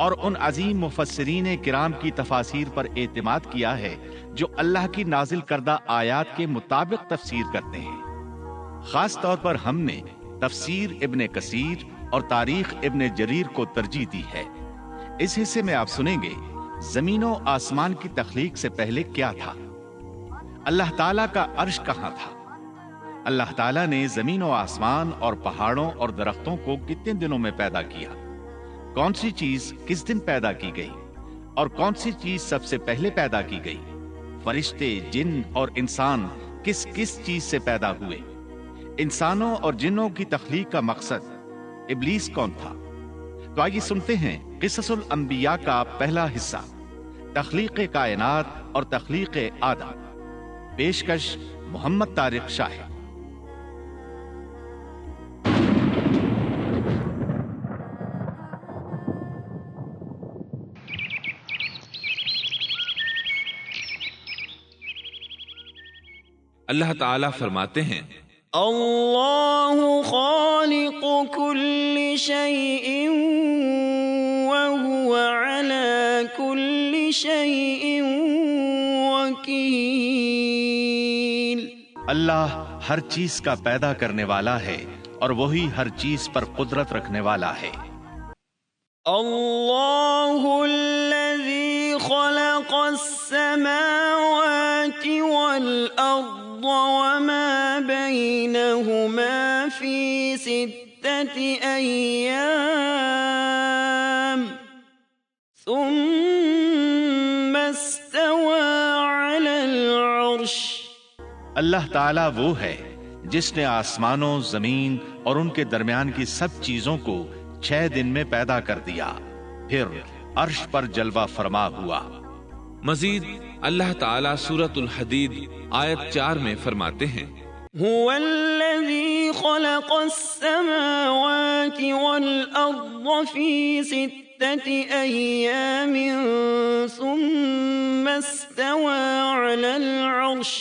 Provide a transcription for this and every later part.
اور ان عظیم مفسرین کرام کی تفاسیر پر اعتماد کیا ہے جو اللہ کی نازل کردہ آیات کے مطابق تفسیر کرتے ہیں۔ خاص طور پر ہم نے تفسیر ابن کثیر اور تاریخ ابن جریر کو ترجیح دی ہے۔ اس حصے میں آپ سنیں گے زمین و آسمان کی تخلیق سے پہلے کیا تھا، اللہ تعالیٰ کا عرش کہاں تھا، اللہ تعالیٰ نے زمین و آسمان اور پہاڑوں اور درختوں کو کتنے دنوں میں پیدا کیا، کون سی چیز کس دن پیدا کی گئی اور کون سی چیز سب سے پہلے پیدا کی گئی، فرشتے، جن اور انسان کس کس چیز سے پیدا ہوئے، انسانوں اور جنوں کی تخلیق کا مقصد، ابلیس کون تھا۔ تو آئیے سنتے ہیں قصص الانبیاء کا پہلا حصہ، تخلیق کائنات اور تخلیق آدم۔ پیشکش محمد طارق شاہ۔ اللہ تعالیٰ فرماتے ہیں اللہ خالق کل شیء وهو على كل شيء وکیل۔ اللہ ہر چیز کا پیدا کرنے والا ہے اور وہی ہر چیز پر قدرت رکھنے والا ہے۔ اللہ الذی خلق السماوات والارض وما بينهما في 6 أيام ثم استوى على العرش۔ اللہ تعالیٰ وہ ہے جس نے آسمانوں، زمین اور ان کے درمیان کی سب چیزوں کو 6 دن میں پیدا کر دیا، پھر عرش پر جلوہ فرما ہوا۔ مزید اللہ تعالیٰ سورۃ الحدید آیت 4 میں فرماتے ہیں هو الذي خلق السماوات والأرض في 6 أيام ثم استوى على العرش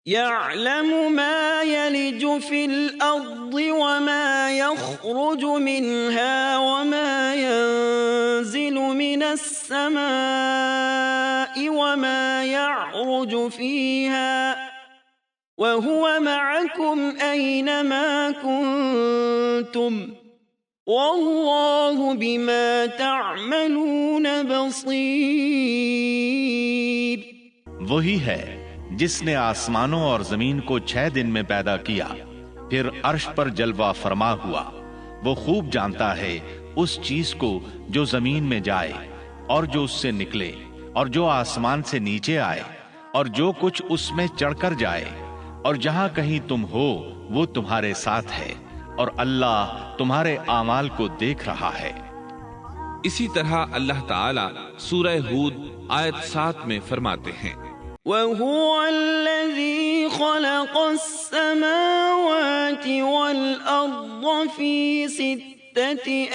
يعلم ما يلج في الأرض وما يخرج منها وما ينزل من السماء وما يعرج فيها وهو معكم أينما كنتم والله بما تعملون بصير۔ وہی ہے جس نے آسمانوں اور زمین کو 6 دن میں پیدا کیا، پھر عرش پر جلوہ فرما ہوا۔ وہ خوب جانتا ہے اس چیز کو جو زمین میں جائے اور جو اس سے نکلے اور جو آسمان سے نیچے آئے اور جو کچھ اس میں چڑھ کر جائے، اور جہاں کہیں تم ہو وہ تمہارے ساتھ ہے، اور اللہ تمہارے اعمال کو دیکھ رہا ہے۔ اسی طرح اللہ تعالیٰ سورہ ہود آیت 7 میں فرماتے ہیں وَهُوَ الَّذِي خَلَقَ السَّمَاوَاتِ وَالْأَرْضَ فِي 6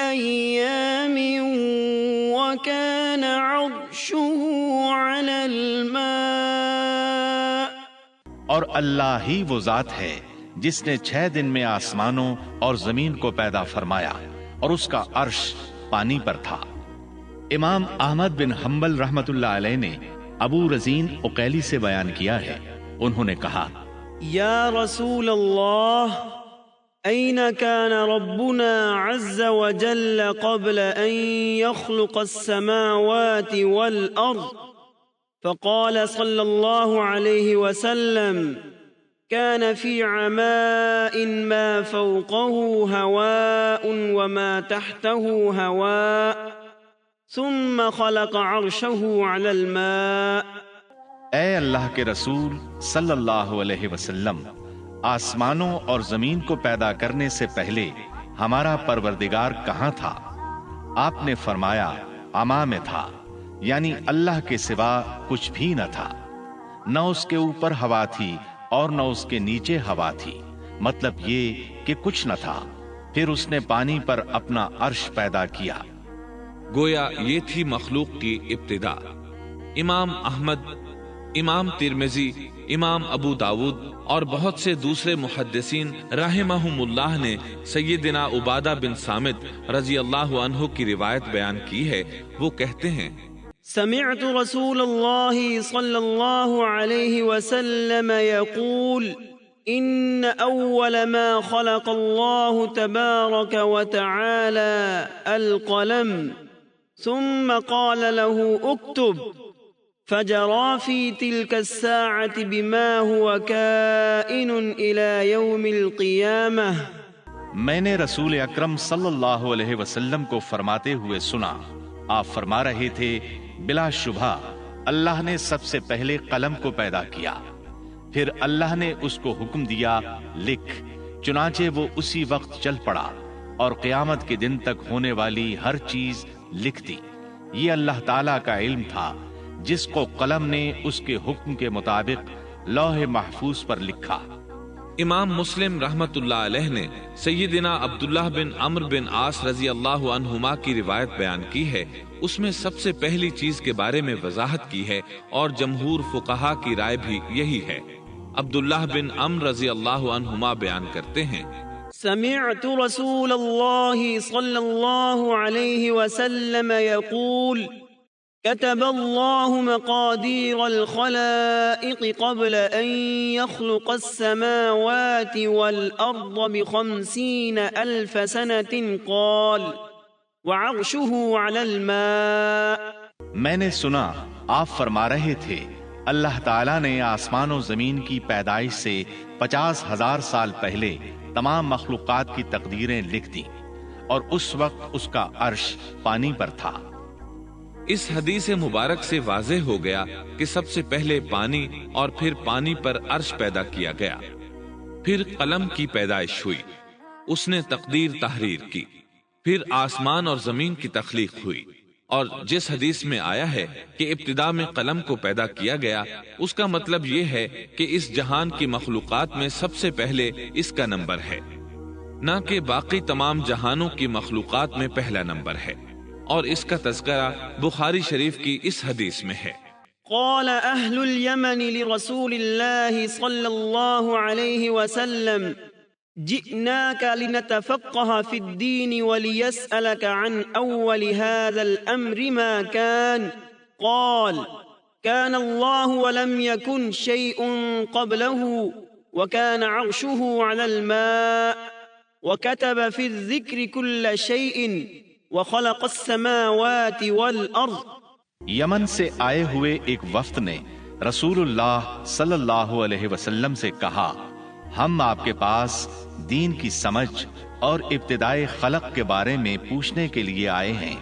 أَيَّامٍ وَكَانَ عَرْشُهُ عَلَى الْمَاءِ۔ اور اللہ ہی وہ ذات ہے جس نے 6 دن میں آسمانوں اور زمین کو پیدا فرمایا اور اس کا عرش پانی پر تھا۔ امام احمد بن حنبل رحمت اللہ علیہ نے ابو رزین عقیلی سے بیان کیا ہے، انہوں نے کہا یا رسول اللہ أين كان ربنا عز وجل قبل أن يخلق السماوات والأرض؟ فقال صلى الله عليه وسلم كان في عماء ما فوقه هواء وما تحته هواء ثم خلق عرشه على الماء۔ اے اللہ کے رسول صلی اللہ علیہ وسلم، آسمانوں اور زمین کو پیدا کرنے سے پہلے ہمارا پروردگار کہاں تھا؟ آپ نے فرمایا عما میں تھا، یعنی اللہ کے سوا کچھ بھی نہ تھا، نہ اس کے اوپر ہوا تھی اور نہ اس کے نیچے ہوا تھی، مطلب یہ کہ کچھ نہ تھا، پھر اس نے پانی پر اپنا عرش پیدا کیا۔ گویا یہ تھی مخلوق کی ابتدا۔ امام احمد، امام ترمذی امام ابو داود اور بہت سے دوسرے محدثین رحمہم اللہ نے سیدنا عبادہ بن صامت رضی اللہ عنہ کی روایت بیان کی ہے. وہ کہتے ہیں سمعت رسول اللہ صلی اللہ علیہ وسلم يقول ان اول ما خلق اللہ تبارک وتعالى القلم ثم قال له اكتب فجرى في تلك الساعة بما هو كائن إلى يوم القيامة. میں نے رسول اکرم صلی اللہ علیہ وسلم کو فرماتے ہوئے سنا. آپ فرما رہے تھے بلا شبہ اللہ نے سب سے پہلے قلم کو پیدا کیا، پھر اللہ نے اس کو حکم دیا لکھ، چنانچہ وہ اسی وقت چل پڑا اور قیامت کے دن تک ہونے والی ہر چیز لکھ دی. یہ اللہ تعالیٰ کا علم تھا جس کو قلم نے اس کے حکم کے مطابق لوح محفوظ پر لکھا. امام مسلم رحمت اللہ علیہ نے سیدنا عبداللہ بن عمرو بن عاص رضی اللہ عنہما کی روایت بیان کی ہے. اس میں سب سے پہلی چیز کے بارے میں وضاحت کی ہے اور جمہور فقہا کی رائے بھی یہی ہے. عبداللہ بن عمرو رضی اللہ عنہما بیان کرتے ہیں سمعت رسول اللہ صلی اللہ علیہ وسلم يقول كتب الله مقادير الخلائق قبل أن يخلق السماوات والأرض ب50,000 سنة قال وعرشه على الماء. میں نے سنا آپ فرما رہے تھے اللہ تعالیٰ نے آسمان و زمین کی پیدائش سے 50,000 سال پہلے تمام مخلوقات کی تقدیریں لکھ دیں اور اس وقت اس کا عرش پانی پر تھا. اس حدیث مبارک سے واضح ہو گیا کہ سب سے پہلے پانی اور پھر پانی پر عرش پیدا کیا گیا، پھر قلم کی پیدائش ہوئی، اس نے تقدیر تحریر کی، پھر آسمان اور زمین کی تخلیق ہوئی. اور جس حدیث میں آیا ہے کہ ابتدا میں قلم کو پیدا کیا گیا، اس کا مطلب یہ ہے کہ اس جہان کی مخلوقات میں سب سے پہلے اس کا نمبر ہے، نہ کہ باقی تمام جہانوں کی مخلوقات میں پہلا نمبر ہے. اور اس کا تذکرہ بخاری شریف کی اس حدیث میں ہے. قال اہل اليمن لرسول اللہ صلی اللہ علیہ وسلم جئناك لنتفقه في الدين وليسألك عن أول هذا الأمر ما كان قال كان الله ولم يكن شيء قبله وكان عرشه على الماء وكتب في الذكر كل شيء وخلق السماوات والأرض. یمن سے آئے ہوئے ایک وفد نے رسول اللہ صلی اللہ علیہ وسلم سے کہا ہم آپ کے پاس دین کی سمجھ اور ابتدائی خلق کے بارے میں پوچھنے کے لیے آئے ہیں،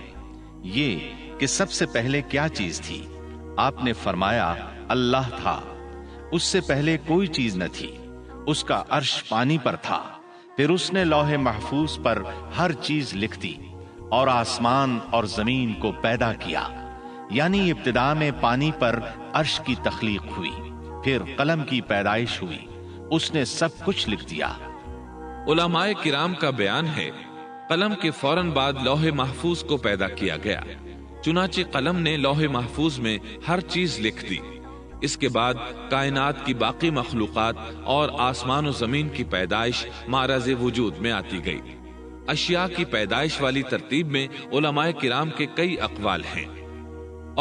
یہ کہ سب سے پہلے کیا چیز تھی. آپ نے فرمایا اللہ تھا، اس سے پہلے کوئی چیز نہ تھی، اس کا عرش پانی پر تھا، پھر اس نے لوح محفوظ پر ہر چیز لکھ دی اور آسمان اور زمین کو پیدا کیا. یعنی ابتدا میں پانی پر عرش کی تخلیق ہوئی، پھر قلم کی پیدائش ہوئی، اس نے سب کچھ لکھ دیا. علماء کرام کا بیان ہے قلم کے فوراً بعد لوح محفوظ کو پیدا کیا گیا، چنانچہ قلم نے لوح محفوظ میں ہر چیز لکھ دی. اس کے بعد کائنات کی باقی مخلوقات اور آسمان و زمین کی پیدائش معرض وجود میں آتی گئی. اشیاء کی پیدائش والی ترتیب میں علماء کرام کے کئی اقوال ہیں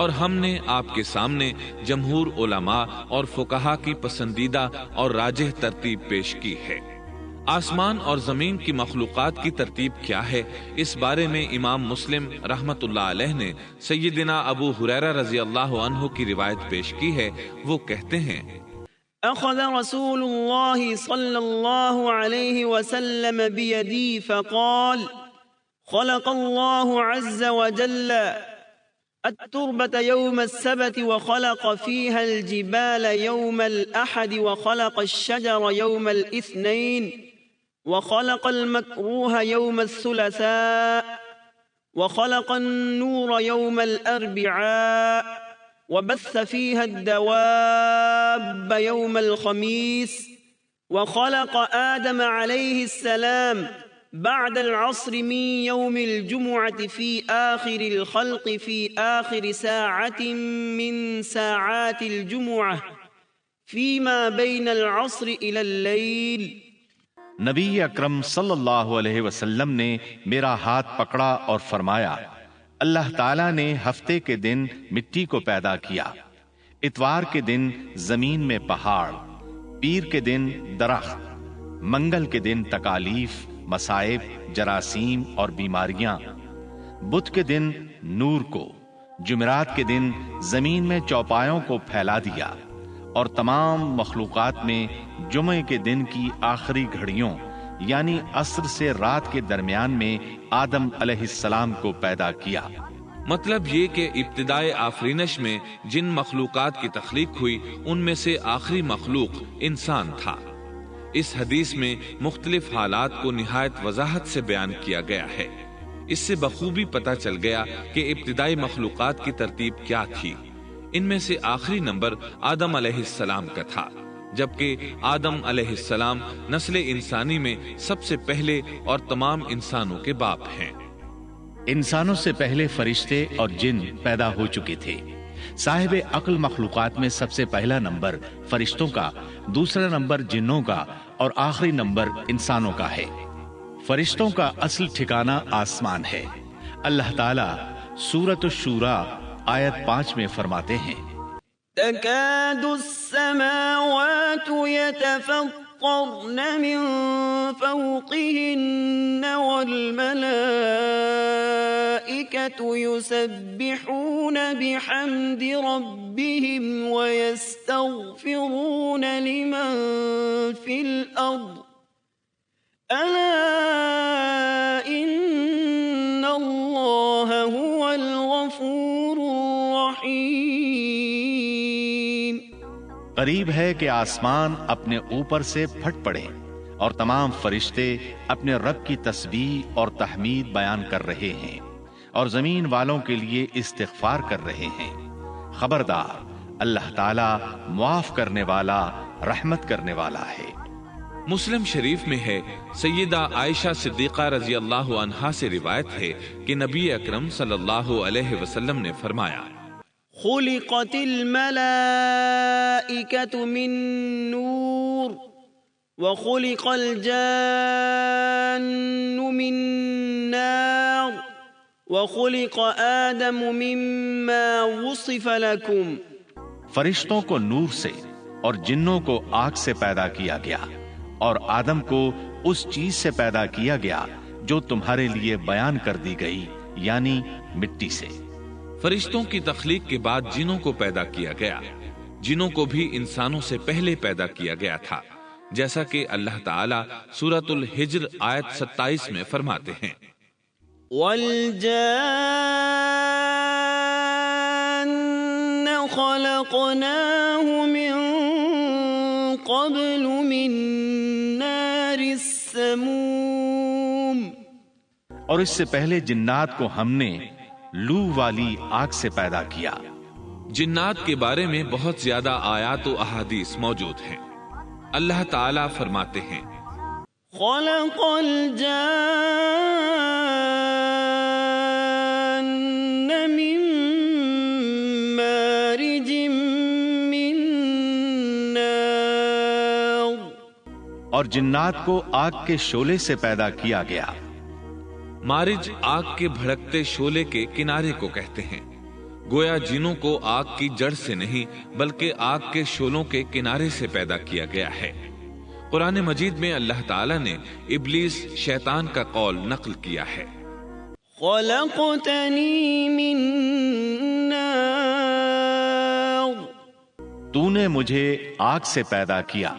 اور ہم نے آپ کے سامنے جمہور علماء اور فقہا کی پسندیدہ اور راجح ترتیب پیش کی ہے. آسمان اور زمین کی مخلوقات کی ترتیب کیا ہے، اس بارے میں امام مسلم رحمت اللہ علیہ نے سیدنا ابو ہریرہ رضی اللہ عنہ کی روایت پیش کی ہے. وہ کہتے ہیں اخذ رسول اللہ صلی اللہ علیہ وسلم بیدی فقال خلق اللہ عز وجل التربة يوم السبت وخلق فيها الجبال يوم الأحد وخلق الشجر يوم الاثنين وخلق المكروه يوم الثلاثاء وخلق النور يوم الأربعاء وبث فيها الدواب يوم الخميس وخلق آدم عليه السلام بعد العصر من يوم الجمعة في آخر الخلق في آخر ساعة من ساعات الجمعة فيما بين العصر إلى الليل. نبی اکرم صلی اللہ علیہ وسلم نے میرا ہاتھ پکڑا اور فرمایا، اللہ تعالیٰ نے ہفتے کے دن مٹی کو پیدا کیا، اتوار کے دن زمین میں پہاڑ، پیر کے دن درخت، منگل کے دن تکالیف، مصائب، جراثیم اور بیماریاں، بدھ کے دن نور کو، جمعرات کے دن زمین میں چوپایوں کو پھیلا دیا، اور تمام مخلوقات میں جمعے کے دن کی آخری گھڑیوں یعنی عصر سے رات کے درمیان میں آدم علیہ السلام کو پیدا کیا۔ مطلب یہ کہ ابتدائے آفرینش میں جن مخلوقات کی تخلیق ہوئی ان میں سے آخری مخلوق انسان تھا۔ اس حدیث میں مختلف حالات کو نہایت وضاحت سے بیان کیا گیا ہے۔ اس سے بخوبی پتہ چل گیا کہ ابتدائی مخلوقات کی ترتیب کیا تھی۔ ان میں سے آخری نمبر آدم علیہ السلام کا تھا، جبکہ آدم علیہ السلام نسل انسانی میں سب سے پہلے اور تمام انسانوں کے باپ ہیں۔ انسانوں سے پہلے فرشتے اور جن پیدا ہو چکے تھے۔ صاحب عقل مخلوقات میں سب سے پہلا نمبر فرشتوں کا، دوسرا نمبر جنوں کا اور آخری نمبر انسانوں کا ہے۔ فرشتوں کا اصل ٹھکانہ آسمان ہے۔ اللہ تعالیٰ سورۃ الشورى آیت 5 میں فرماتے ہیں، تكاد السماوات يتفطرن من فوقهن والملائكة يسبحون بحمد ربهم ويستغفرون لمن في الأرض ألا إن الله هو الغفور الرحیم۔ قریب ہے کہ آسمان اپنے اوپر سے پھٹ پڑے اور تمام فرشتے اپنے رب کی تسبیح اور تحمید بیان کر رہے ہیں اور زمین والوں کے لیے استغفار کر رہے ہیں۔ خبردار، اللہ تعالیٰ معاف کرنے والا، رحمت کرنے والا ہے۔ مسلم شریف میں ہے، سیدہ عائشہ صدیقہ رضی اللہ عنہا سے روایت ہے کہ نبی اکرم صلی اللہ علیہ وسلم نے فرمایا، خلقت الملائکة من نور وخلق الجان من نار وخلق آدم مما وصف لكم۔ فرشتوں کو نور سے اور جنوں کو آگ سے پیدا کیا گیا، اور آدم کو اس چیز سے پیدا کیا گیا جو تمہارے لیے بیان کر دی گئی، یعنی مٹی سے۔ فرشتوں کی تخلیق کے بعد جنوں کو پیدا کیا گیا۔ جنوں کو بھی انسانوں سے پہلے پیدا کیا گیا تھا، جیسا کہ اللہ تعالیٰ سورۃ الحجر آیت 27 میں فرماتے ہیں، وَالْجَانَّ خَلَقْنَاهُ مِن قَبْلُ مِن نَّارِ السَّمُومِ۔ اور اس سے پہلے جنات کو ہم نے لو والی آگ سے پیدا کیا۔ جنات کے بارے میں بہت زیادہ آیات و احادیث موجود ہیں۔ اللہ تعالیٰ فرماتے ہیں، خلق الجان من مارج من نار۔ اور جنات کو آگ کے شعلے سے پیدا کیا گیا۔ مارج آگ کے بھڑکتے شعلے کے کنارے کو کہتے ہیں۔ گویا جنوں کو آگ کی جڑ سے نہیں بلکہ آگ کے شعلوں کے کنارے سے پیدا کیا گیا ہے۔ قرآن مجید میں اللہ تعالیٰ نے ابلیس شیطان کا قول نقل کیا ہے، خلقتنی من نار۔ تو نے مجھے آگ سے پیدا کیا۔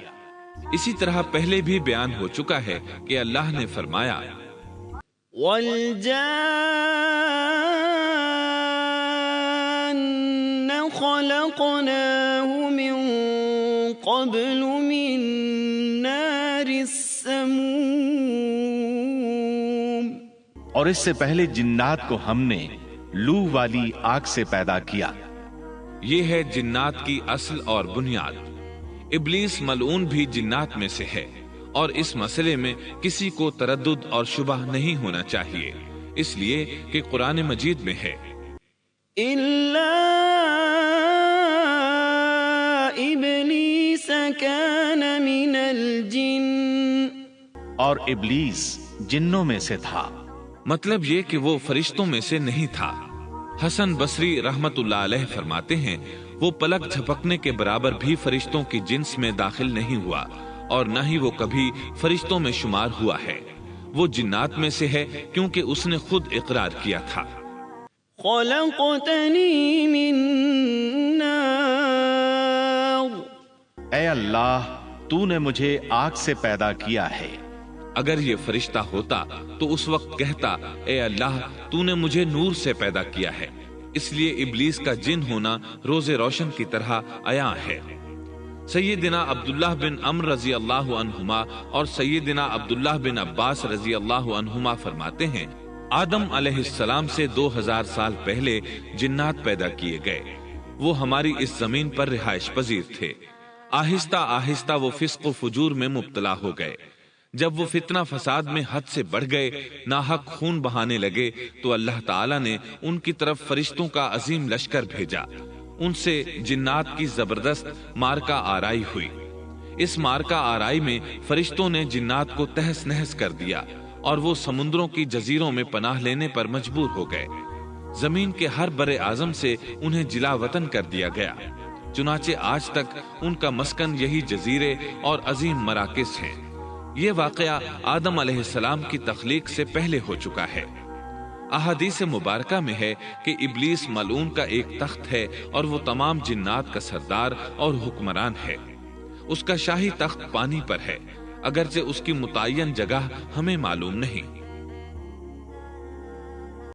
اسی طرح پہلے بھی بیان ہو چکا ہے کہ اللہ نے فرمایا، والجان خلقناه من قبل من نار السموم۔ اور اس سے پہلے جنات کو ہم نے لو والی آگ سے پیدا کیا۔ یہ ہے جنات کی اصل اور بنیاد۔ ابلیس ملعون بھی جنات میں سے ہے، اور اس مسئلے میں کسی کو تردد اور شبہ نہیں ہونا چاہیے، اس لیے کہ قرآن مجید میں ہے، إِلَّا إِبْلِيسَ كان من الجن اور ابلیس جنوں میں سے تھا۔ مطلب یہ کہ وہ فرشتوں میں سے نہیں تھا۔ حسن بصری رحمت اللہ علیہ فرماتے ہیں وہ پلک جھپکنے کے برابر بھی فرشتوں کی جنس میں داخل نہیں ہوا اور نہ ہی وہ کبھی فرشتوں میں شمار ہوا ہے، وہ جنات میں سے ہے کیونکہ اس نے خود اقرار کیا تھا۔ خلقتنی من نار، اے اللہ تو نے مجھے آگ سے پیدا کیا ہے۔ اگر یہ فرشتہ ہوتا تو اس وقت کہتا اے اللہ تو نے مجھے نور سے پیدا کیا ہے، اس لیے ابلیس کا جن ہونا روز روشن کی طرح عیاں ہے۔ سیدنا عبداللہ بن عمرو رضی اللہ عنہما اور سیدنا عبداللہ بن عباس رضی اللہ عنہما فرماتے ہیں آدم علیہ السلام سے 2000 سال پہلے جنات پیدا کیے گئے، وہ ہماری اس زمین پر رہائش پذیر تھے۔ آہستہ آہستہ وہ فسق و فجور میں مبتلا ہو گئے، جب وہ فتنہ فساد میں حد سے بڑھ گئے، ناحق خون بہانے لگے، تو اللہ تعالیٰ نے ان کی طرف فرشتوں کا عظیم لشکر بھیجا، ان سے جنات کی زبردست مارکہ آرائی ہوئی۔ اس مارکہ آرائی میں فرشتوں نے جنات کو تہس نہس کر دیا اور وہ سمندروں کی جزیروں میں پناہ لینے پر مجبور ہو گئے۔ زمین کے ہر بر اعظم سے انہیں جلا وطن کر دیا گیا، چنانچہ آج تک ان کا مسکن یہی جزیرے اور عظیم مراکز ہیں۔ یہ واقعہ آدم علیہ السلام کی تخلیق سے پہلے ہو چکا ہے۔ احادیث مبارکہ میں ہے کہ ابلیس ملعون کا ایک تخت ہے اور وہ تمام جنات کا سردار اور حکمران ہے۔ اس کا شاہی تخت پانی پر ہے، اگرچہ اس کی متعین جگہ ہمیں معلوم نہیں۔